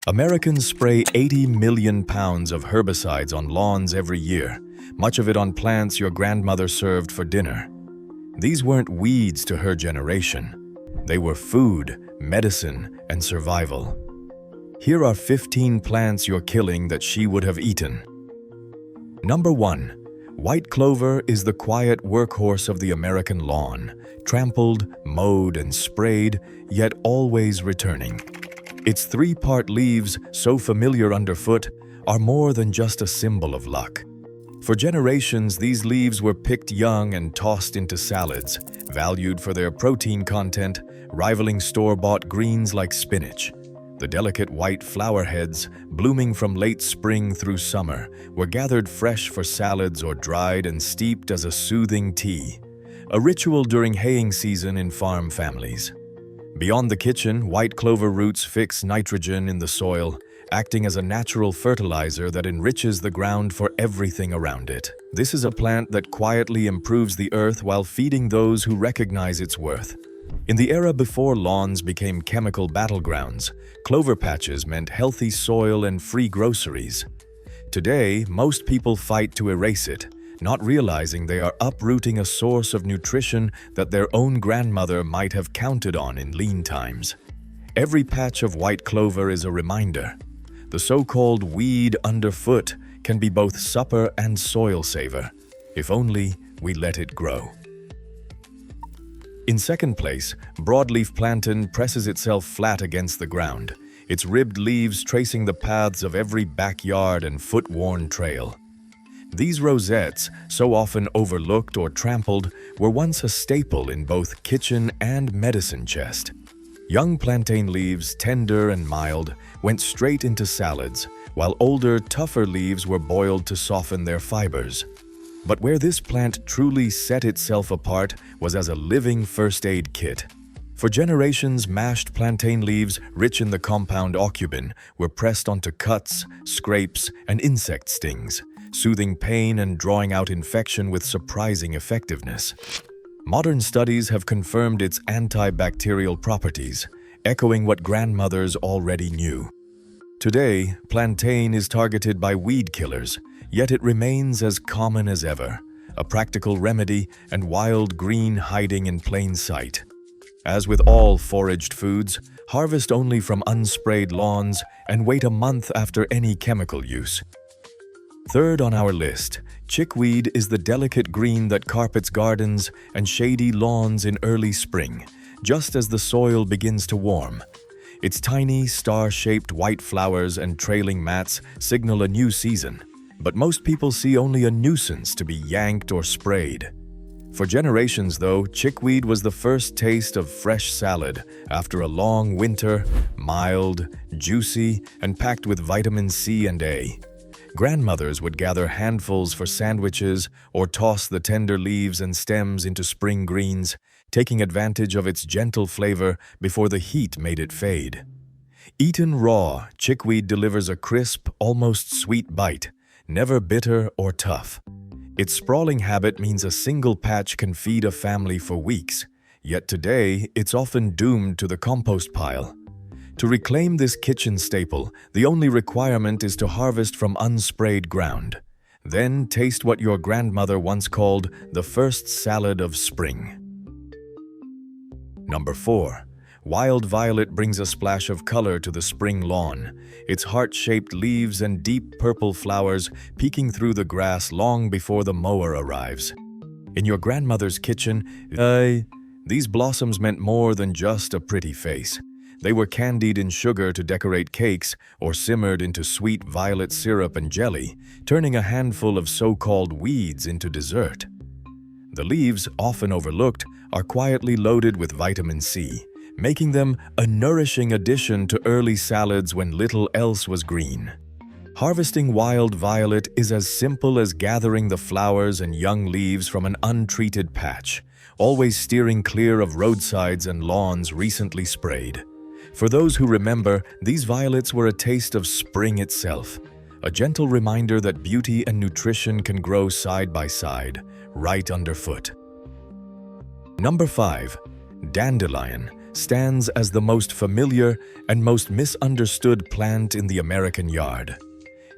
Americans spray 80 million pounds of herbicides on lawns every year, much of it on plants your grandmother served for dinner. These weren't weeds to her generation. They were food, medicine, and survival. Here are 15 plants you're killing that she would have eaten. Number 1. White clover is the quiet workhorse of the American lawn, trampled, mowed, and sprayed, yet always returning. Its three-part leaves, so familiar underfoot, are more than just a symbol of luck. For generations, these leaves were picked young and tossed into salads, valued for their protein content, rivaling store-bought greens like spinach. The delicate white flower heads, blooming from late spring through summer, were gathered fresh for salads or dried and steeped as a soothing tea, a ritual during haying season in farm families. Beyond the kitchen, white clover roots fix nitrogen in the soil, acting as a natural fertilizer that enriches the ground for everything around it. This is a plant that quietly improves the earth while feeding those who recognize its worth. In the era before lawns became chemical battlegrounds, clover patches meant healthy soil and free groceries. Today, most people fight to erase it, not realizing they are uprooting a source of nutrition that their own grandmother might have counted on in lean times. Every patch of white clover is a reminder. The so-called weed underfoot can be both supper and soil saver, if only we let it grow. In second place, broadleaf plantain presses itself flat against the ground, its ribbed leaves tracing the paths of every backyard and foot-worn trail. These rosettes, so often overlooked or trampled, were once a staple in both kitchen and medicine chest. Young plantain leaves, tender and mild, went straight into salads, while older, tougher leaves were boiled to soften their fibers. But where this plant truly set itself apart was as a living first aid kit. For generations, mashed plantain leaves, rich in the compound aucubin, were pressed onto cuts, scrapes, and insect stings, soothing pain and drawing out infection with surprising effectiveness. Modern studies have confirmed its antibacterial properties, echoing what grandmothers already knew. Today, plantain is targeted by weed killers, yet it remains as common as ever, a practical remedy and wild green hiding in plain sight. As with all foraged foods, harvest only from unsprayed lawns and wait a month after any chemical use. Third on our list, chickweed is the delicate green that carpets gardens and shady lawns in early spring, just as the soil begins to warm. Its tiny, star-shaped white flowers and trailing mats signal a new season, but most people see only a nuisance to be yanked or sprayed. For generations, though, chickweed was the first taste of fresh salad after a long winter, mild, juicy, and packed with vitamin C and A. Grandmothers would gather handfuls for sandwiches or toss the tender leaves and stems into spring greens, taking advantage of its gentle flavor before the heat made it fade. Eaten raw, chickweed delivers a crisp, almost sweet bite, never bitter or tough. Its sprawling habit means a single patch can feed a family for weeks, yet today it's often doomed to the compost pile. To reclaim this kitchen staple, the only requirement is to harvest from unsprayed ground. Then taste what your grandmother once called the first salad of spring. Number 4. Wild violet brings a splash of color to the spring lawn, its heart-shaped leaves and deep purple flowers peeking through the grass long before the mower arrives. In your grandmother's kitchen, these blossoms meant more than just a pretty face. They were candied in sugar to decorate cakes or simmered into sweet violet syrup and jelly, turning a handful of so-called weeds into dessert. The leaves, often overlooked, are quietly loaded with vitamin C, making them a nourishing addition to early salads when little else was green. Harvesting wild violet is as simple as gathering the flowers and young leaves from an untreated patch, always steering clear of roadsides and lawns recently sprayed. For those who remember, these violets were a taste of spring itself, a gentle reminder that beauty and nutrition can grow side by side, right underfoot. Number 5. Dandelion, stands as the most familiar and most misunderstood plant in the American yard.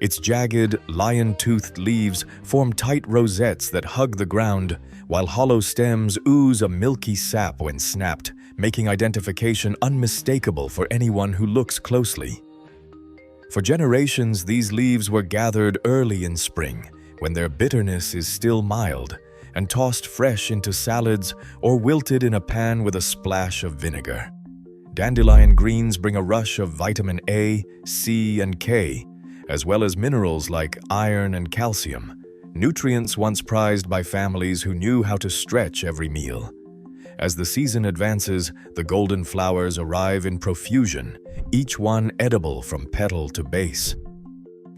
Its jagged, lion-toothed leaves form tight rosettes that hug the ground, while hollow stems ooze a milky sap when snapped, making identification unmistakable for anyone who looks closely. For generations, these leaves were gathered early in spring, when their bitterness is still mild, and tossed fresh into salads or wilted in a pan with a splash of vinegar. Dandelion greens bring a rush of vitamin A, C, and K, as well as minerals like iron and calcium, nutrients once prized by families who knew how to stretch every meal. As the season advances, the golden flowers arrive in profusion, each one edible from petal to base.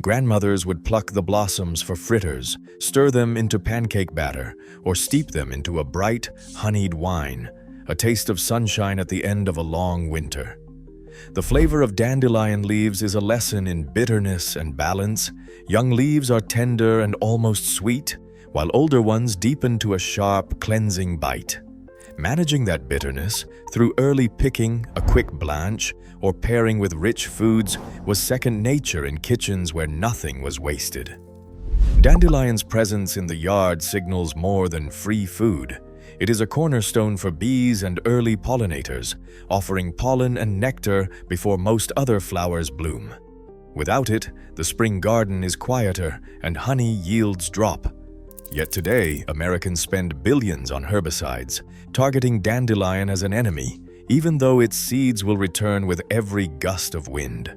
Grandmothers would pluck the blossoms for fritters, stir them into pancake batter, or steep them into a bright, honeyed wine, a taste of sunshine at the end of a long winter. The flavor of dandelion leaves is a lesson in bitterness and balance. Young leaves are tender and almost sweet, while older ones deepen to a sharp, cleansing bite. Managing that bitterness through early picking, a quick blanch, or pairing with rich foods was second nature in kitchens where nothing was wasted. Dandelion's presence in the yard signals more than free food. It is a cornerstone for bees and early pollinators, offering pollen and nectar before most other flowers bloom. Without it, the spring garden is quieter and honey yields drop. Yet today, Americans spend billions on herbicides, targeting dandelion as an enemy, even though its seeds will return with every gust of wind.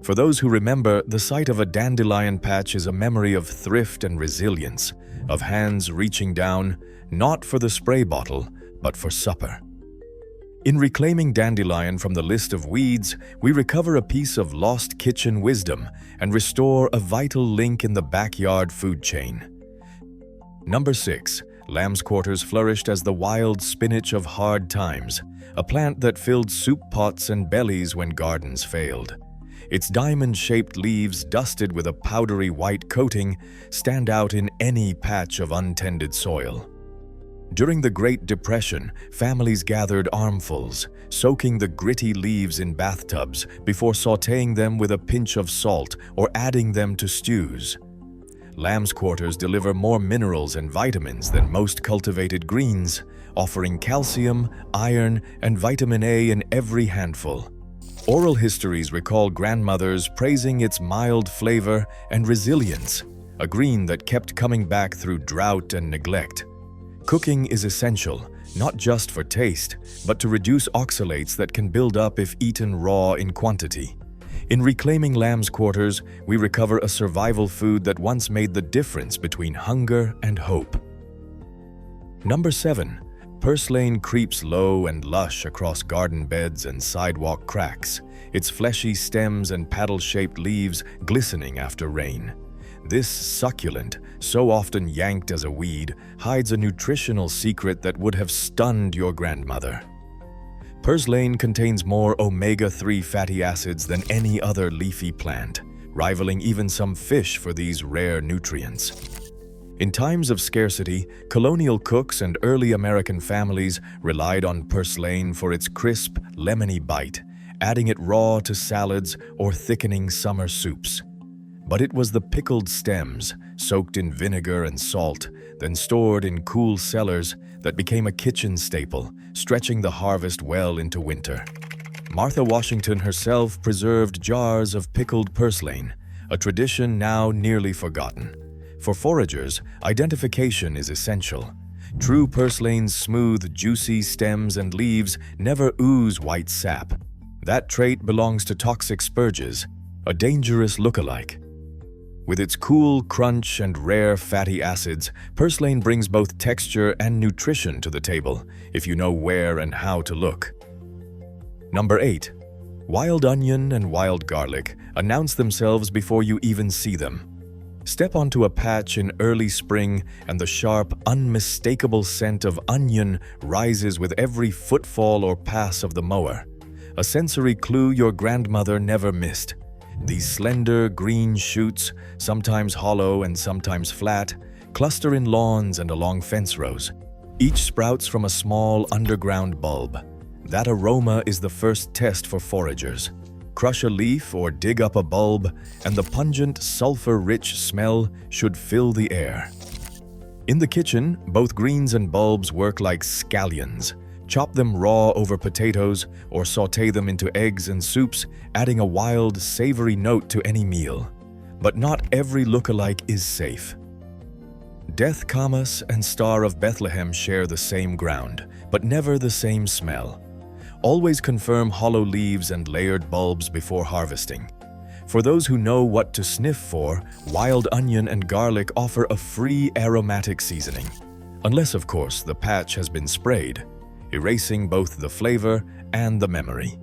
For those who remember, the sight of a dandelion patch is a memory of thrift and resilience, of hands reaching down, not for the spray bottle, but for supper. In reclaiming dandelion from the list of weeds, we recover a piece of lost kitchen wisdom and restore a vital link in the backyard food chain. Number 6. Lamb's quarters flourished as the wild spinach of hard times, a plant that filled soup pots and bellies when gardens failed. Its diamond-shaped leaves, dusted with a powdery white coating, stand out in any patch of untended soil. During the Great Depression, families gathered armfuls, soaking the gritty leaves in bathtubs before sautéing them with a pinch of salt or adding them to stews. Lamb's quarters deliver more minerals and vitamins than most cultivated greens, offering calcium, iron, and vitamin A in every handful. Oral histories recall grandmothers praising its mild flavor and resilience, a green that kept coming back through drought and neglect. Cooking is essential, not just for taste, but to reduce oxalates that can build up if eaten raw in quantity. In reclaiming lamb's quarters, we recover a survival food that once made the difference between hunger and hope. Number 7. Purslane creeps low and lush across garden beds and sidewalk cracks, its fleshy stems and paddle-shaped leaves glistening after rain. This succulent, so often yanked as a weed, hides a nutritional secret that would have stunned your grandmother. Purslane contains more omega-3 fatty acids than any other leafy plant, rivaling even some fish for these rare nutrients. In times of scarcity, colonial cooks and early American families relied on purslane for its crisp, lemony bite, adding it raw to salads or thickening summer soups. But it was the pickled stems, soaked in vinegar and salt, then stored in cool cellars, that became a kitchen staple, stretching the harvest well into winter. Martha Washington herself preserved jars of pickled purslane, a tradition now nearly forgotten. For foragers, identification is essential. True purslane's smooth, juicy stems and leaves never ooze white sap. That trait belongs to toxic spurges, a dangerous look-alike. With its cool crunch and rare fatty acids, purslane brings both texture and nutrition to the table, if you know where and how to look. Number 8. Wild onion and wild garlic announce themselves before you even see them. Step onto a patch in early spring and the sharp, unmistakable scent of onion rises with every footfall or pass of the mower, a sensory clue your grandmother never missed. These slender green shoots, sometimes hollow and sometimes flat, cluster in lawns and along fence rows. Each sprouts from a small underground bulb. That aroma is the first test for foragers. Crush a leaf or dig up a bulb, and the pungent, sulfur-rich smell should fill the air. In the kitchen, both greens and bulbs work like scallions. Chop them raw over potatoes or sauté them into eggs and soups, adding a wild, savory note to any meal. But not every look-alike is safe. Death camas and Star of Bethlehem share the same ground, but never the same smell. Always confirm hollow leaves and layered bulbs before harvesting. For those who know what to sniff for, wild onion and garlic offer a free aromatic seasoning. Unless, of course, the patch has been sprayed, erasing both the flavor and the memory.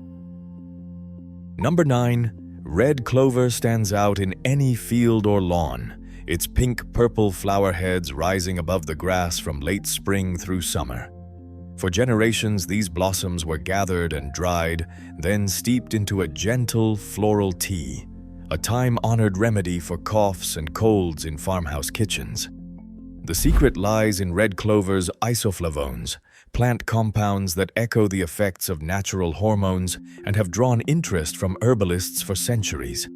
Number 9. Red clover stands out in any field or lawn, its pink-purple flower heads rising above the grass from late spring through summer. For generations, these blossoms were gathered and dried, then steeped into a gentle floral tea, a time-honored remedy for coughs and colds in farmhouse kitchens. The secret lies in red clover's isoflavones, plant compounds that echo the effects of natural hormones and have drawn interest from herbalists for centuries.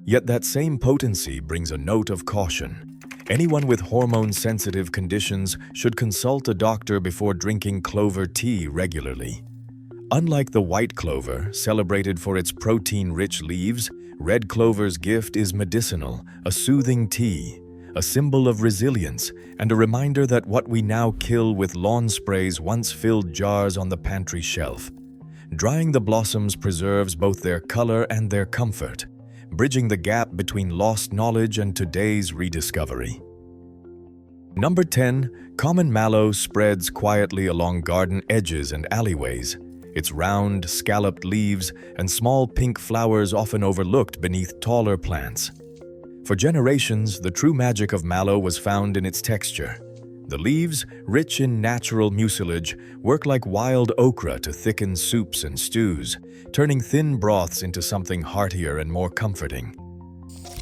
Yet that same potency brings a note of caution. Anyone with hormone-sensitive conditions should consult a doctor before drinking clover tea regularly. Unlike the white clover, celebrated for its protein-rich leaves, red clover's gift is medicinal, a soothing tea, a symbol of resilience, and a reminder that what we now kill with lawn sprays once filled jars on the pantry shelf. Drying the blossoms preserves both their color and their comfort, bridging the gap between lost knowledge and today's rediscovery. Number 10. Common mallow spreads quietly along garden edges and alleyways, its round, scalloped leaves and small pink flowers often overlooked beneath taller plants. For generations, the true magic of mallow was found in its texture. The leaves, rich in natural mucilage, work like wild okra to thicken soups and stews, turning thin broths into something heartier and more comforting.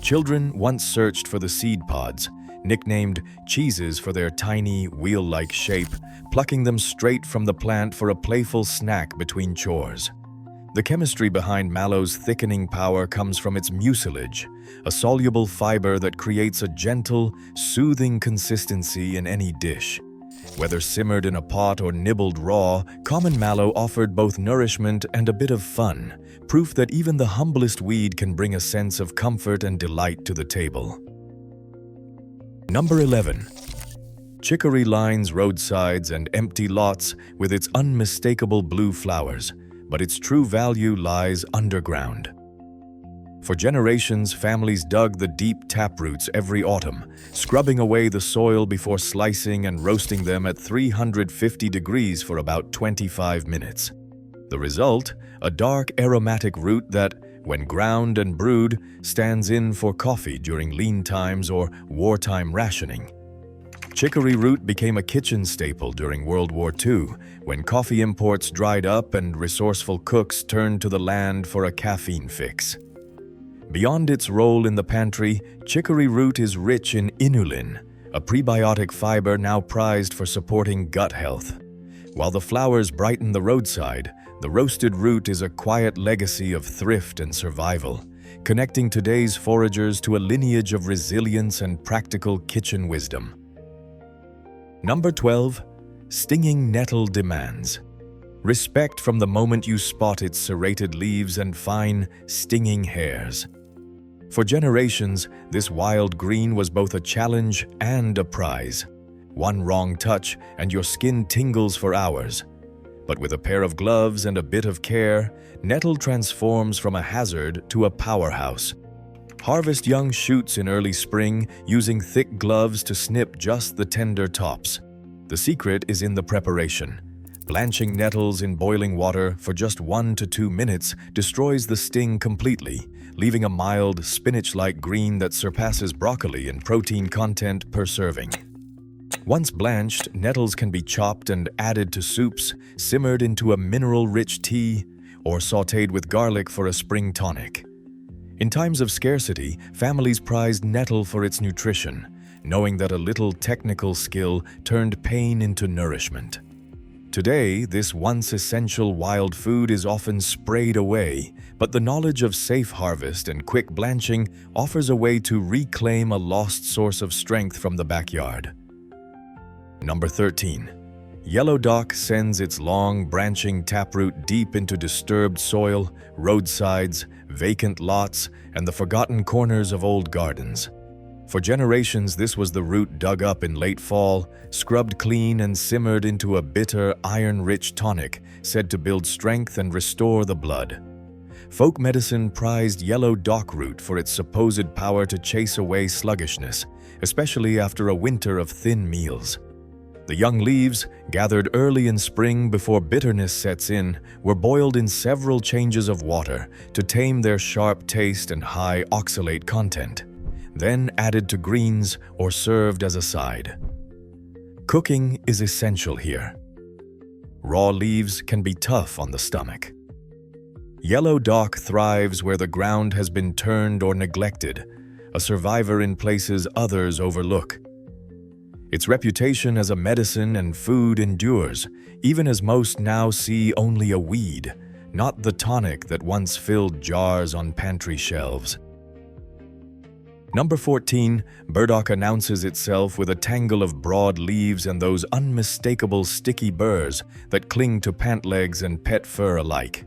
Children once searched for the seed pods, nicknamed cheeses for their tiny, wheel-like shape, plucking them straight from the plant for a playful snack between chores. The chemistry behind mallow's thickening power comes from its mucilage, a soluble fiber that creates a gentle, soothing consistency in any dish. Whether simmered in a pot or nibbled raw, common mallow offered both nourishment and a bit of fun, proof that even the humblest weed can bring a sense of comfort and delight to the table. Number 11. Chicory lines roadsides and empty lots with its unmistakable blue flowers, but its true value lies underground. For generations, families dug the deep taproots every autumn, scrubbing away the soil before slicing and roasting them at 350 degrees for about 25 minutes. The result? A dark, aromatic root that, when ground and brewed, stands in for coffee during lean times or wartime rationing. Chicory root became a kitchen staple during World War II, when coffee imports dried up and resourceful cooks turned to the land for a caffeine fix. Beyond its role in the pantry, chicory root is rich in inulin, a prebiotic fiber now prized for supporting gut health. While the flowers brighten the roadside, the roasted root is a quiet legacy of thrift and survival, connecting today's foragers to a lineage of resilience and practical kitchen wisdom. Number 12. Stinging nettle demands. Respect from the moment you spot its serrated leaves and fine, stinging hairs. For generations, this wild green was both a challenge and a prize. One wrong touch and your skin tingles for hours. But with a pair of gloves and a bit of care, nettle transforms from a hazard to a powerhouse. Harvest young shoots in early spring, using thick gloves to snip just the tender tops. The secret is in the preparation. Blanching nettles in boiling water for just 1 to 2 minutes destroys the sting completely, leaving a mild, spinach-like green that surpasses broccoli in protein content per serving. Once blanched, nettles can be chopped and added to soups, simmered into a mineral-rich tea, or sautéed with garlic for a spring tonic. In times of scarcity, families prized nettle for its nutrition, knowing that a little technical skill turned pain into nourishment. Today, this once essential wild food is often sprayed away, but the knowledge of safe harvest and quick blanching offers a way to reclaim a lost source of strength from the backyard. Number 13. Yellow dock sends its long, branching taproot deep into disturbed soil, roadsides, vacant lots, and the forgotten corners of old gardens. For generations, this was the root dug up in late fall, scrubbed clean and simmered into a bitter, iron-rich tonic said to build strength and restore the blood. Folk medicine prized yellow dock root for its supposed power to chase away sluggishness, especially after a winter of thin meals. The young leaves, gathered early in spring before bitterness sets in, were boiled in several changes of water to tame their sharp taste and high oxalate content, then added to greens or served as a side. Cooking is essential here. Raw leaves can be tough on the stomach. Yellow dock thrives where the ground has been turned or neglected, a survivor in places others overlook. Its reputation as a medicine and food endures, even as most now see only a weed, not the tonic that once filled jars on pantry shelves. Number 14, burdock announces itself with a tangle of broad leaves and those unmistakable sticky burrs that cling to pant legs and pet fur alike.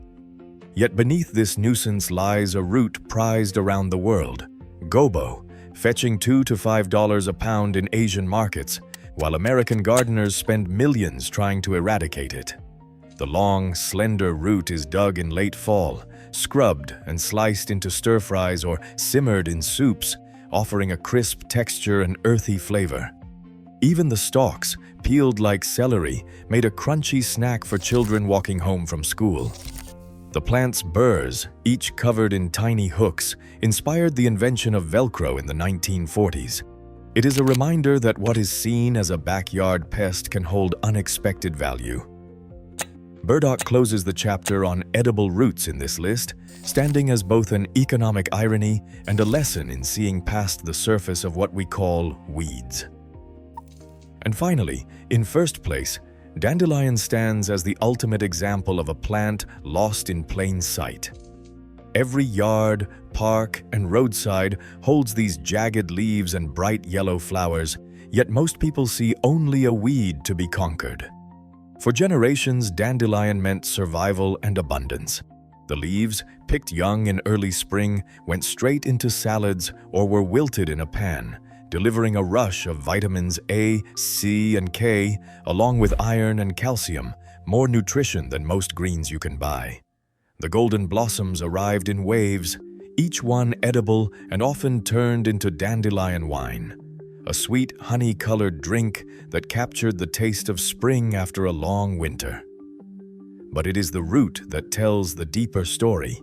Yet beneath this nuisance lies a root prized around the world, gobo, fetching $2 to $5 a pound in Asian markets, while American gardeners spend millions trying to eradicate it. The long, slender root is dug in late fall, scrubbed and sliced into stir-fries or simmered in soups, offering a crisp texture and earthy flavor. Even the stalks, peeled like celery, made a crunchy snack for children walking home from school. The plant's burrs, each covered in tiny hooks, inspired the invention of Velcro in the 1940s. It is a reminder that what is seen as a backyard pest can hold unexpected value. Burdock closes the chapter on edible roots in this list, standing as both an economic irony and a lesson in seeing past the surface of what we call weeds. And finally, in first place, dandelion stands as the ultimate example of a plant lost in plain sight. Every yard, park, and roadside holds these jagged leaves and bright yellow flowers, yet most people see only a weed to be conquered. For generations, dandelion meant survival and abundance. The leaves, picked young in early spring, went straight into salads or were wilted in a pan, delivering a rush of vitamins A, C, and K, along with iron and calcium, more nutrition than most greens you can buy. The golden blossoms arrived in waves, each one edible and often turned into dandelion wine, a sweet honey-colored drink that captured the taste of spring after a long winter. But it is the root that tells the deeper story.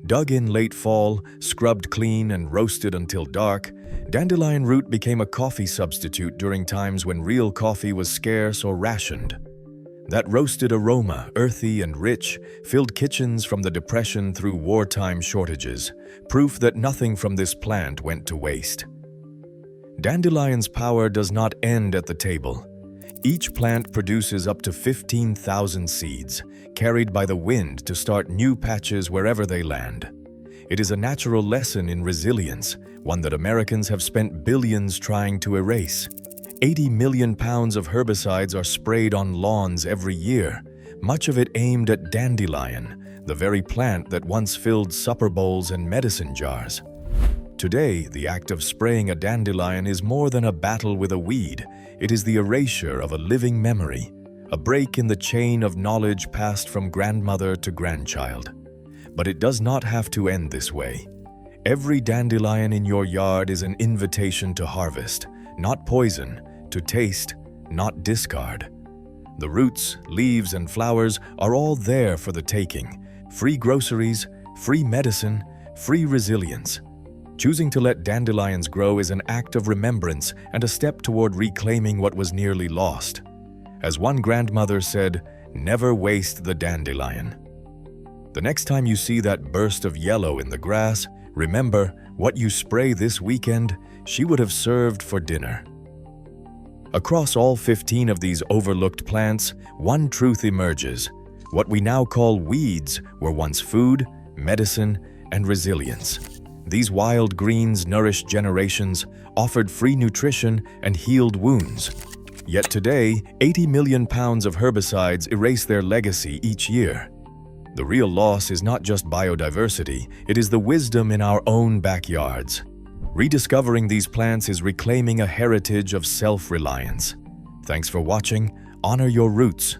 Dug in late fall, scrubbed clean and roasted until dark, dandelion root became a coffee substitute during times when real coffee was scarce or rationed. That roasted aroma, earthy and rich, filled kitchens from the Depression through wartime shortages, proof that nothing from this plant went to waste. Dandelion's power does not end at the table. Each plant produces up to 15,000 seeds, carried by the wind to start new patches wherever they land. It is a natural lesson in resilience, one that Americans have spent billions trying to erase. 80 million pounds of herbicides are sprayed on lawns every year, much of it aimed at dandelion, the very plant that once filled supper bowls and medicine jars. Today, the act of spraying a dandelion is more than a battle with a weed. It is the erasure of a living memory, a break in the chain of knowledge passed from grandmother to grandchild. But it does not have to end this way. Every dandelion in your yard is an invitation to harvest, not poison, to taste, not discard. The roots, leaves, and flowers are all there for the taking. Free groceries, free medicine, free resilience. Choosing to let dandelions grow is an act of remembrance and a step toward reclaiming what was nearly lost. As one grandmother said, "Never waste the dandelion." The next time you see that burst of yellow in the grass, remember, what you spray this weekend, she would have served for dinner. Across all 15 of these overlooked plants, one truth emerges. What we now call weeds were once food, medicine, and resilience. These wild greens nourished generations, offered free nutrition, and healed wounds. Yet today, 80 million pounds of herbicides erase their legacy each year. The real loss is not just biodiversity, it is the wisdom in our own backyards. Rediscovering these plants is reclaiming a heritage of self-reliance. Thanks for watching. Honor your roots.